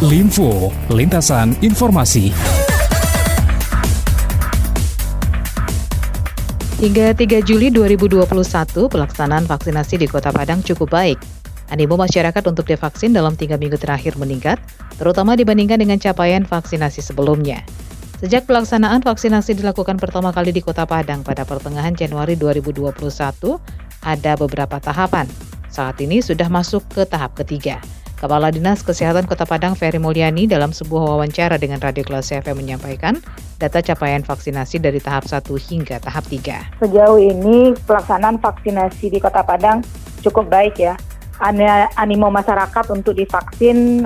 Linfo, lintasan informasi. Hingga 3 Juli 2021, pelaksanaan vaksinasi di Kota Padang cukup baik. Animo masyarakat untuk divaksin dalam 3 minggu terakhir meningkat, terutama dibandingkan dengan capaian vaksinasi sebelumnya. Sejak pelaksanaan vaksinasi dilakukan pertama kali di Kota Padang pada pertengahan Januari 2021, ada beberapa tahapan. Saat ini sudah masuk ke tahap ketiga. Kepala Dinas Kesehatan Kota Padang Ferry Mulyani dalam sebuah wawancara dengan Radio Kelas FM menyampaikan data capaian vaksinasi dari tahap 1 hingga tahap 3. Sejauh ini pelaksanaan vaksinasi di Kota Padang cukup baik ya. Animo masyarakat untuk divaksin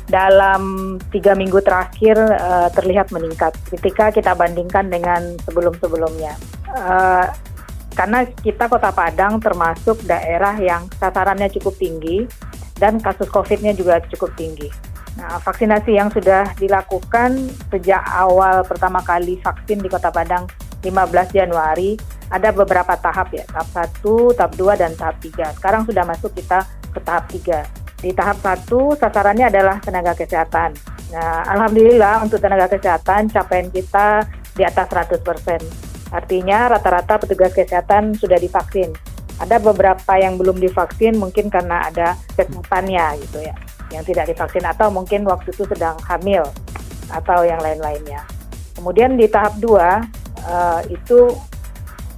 dalam 3 minggu terakhir terlihat meningkat ketika kita bandingkan dengan sebelum-sebelumnya. Karena kita Kota Padang termasuk daerah yang sasarannya cukup tinggi dan kasus COVID-nya juga cukup tinggi. Nah, vaksinasi yang sudah dilakukan sejak awal pertama kali vaksin di Kota Padang 15 Januari, ada beberapa tahap ya, tahap 1, tahap 2, dan tahap 3. Sekarang sudah masuk kita ke tahap 3. Di tahap 1, sasarannya adalah tenaga kesehatan. Nah, alhamdulillah untuk tenaga kesehatan, capaian kita di atas 100%. Artinya rata-rata petugas kesehatan sudah divaksin. Ada beberapa yang belum divaksin mungkin karena ada kesehatannya gitu ya, yang tidak divaksin atau mungkin waktu itu sedang hamil atau yang lain-lainnya. Kemudian di tahap 2 itu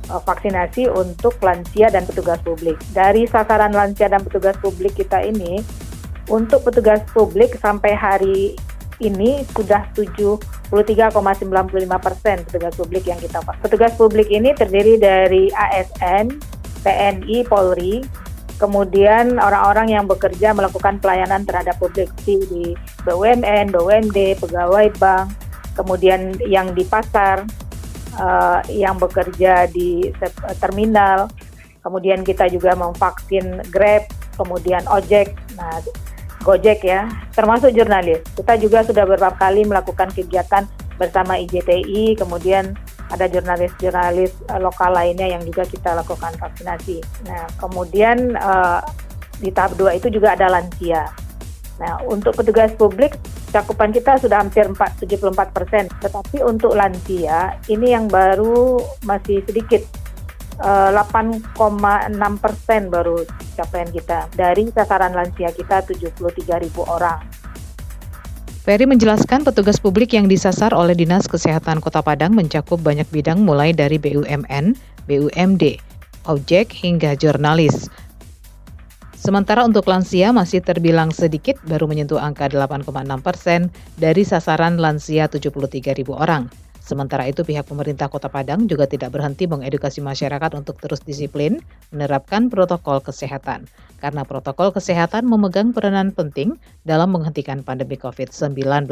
vaksinasi untuk lansia dan petugas publik. Dari sasaran lansia dan petugas publik kita ini, untuk petugas publik sampai hari ini sudah 73,95% petugas publik yang kita vaksin. Petugas publik ini terdiri dari ASN, TNI, Polri, kemudian orang-orang yang bekerja melakukan pelayanan terhadap publik di BUMN, BUMD, pegawai bank, kemudian yang di pasar, yang bekerja di terminal, kemudian kita juga memvaksin Grab, kemudian ojek, nah Gojek ya, termasuk jurnalis. Kita juga sudah beberapa kali melakukan kegiatan bersama IJTI, kemudian ada jurnalis-jurnalis lokal lainnya yang juga kita lakukan vaksinasi. Nah, kemudian di tahap 2 itu juga ada lansia. Nah, untuk petugas publik, cakupan kita sudah hampir 74%. Tetapi untuk lansia, ini yang baru masih sedikit, 8,6% baru capaian kita. Dari sasaran lansia kita 73.000 orang. Ferry menjelaskan petugas publik yang disasar oleh Dinas Kesehatan Kota Padang mencakup banyak bidang mulai dari BUMN, BUMD, ojek hingga jurnalis. Sementara untuk lansia masih terbilang sedikit, baru menyentuh angka 8,6% dari sasaran lansia 73.000 orang. Sementara itu pihak pemerintah Kota Padang juga tidak berhenti mengedukasi masyarakat untuk terus disiplin menerapkan protokol kesehatan. Karena protokol kesehatan memegang peranan penting dalam menghentikan pandemi COVID-19.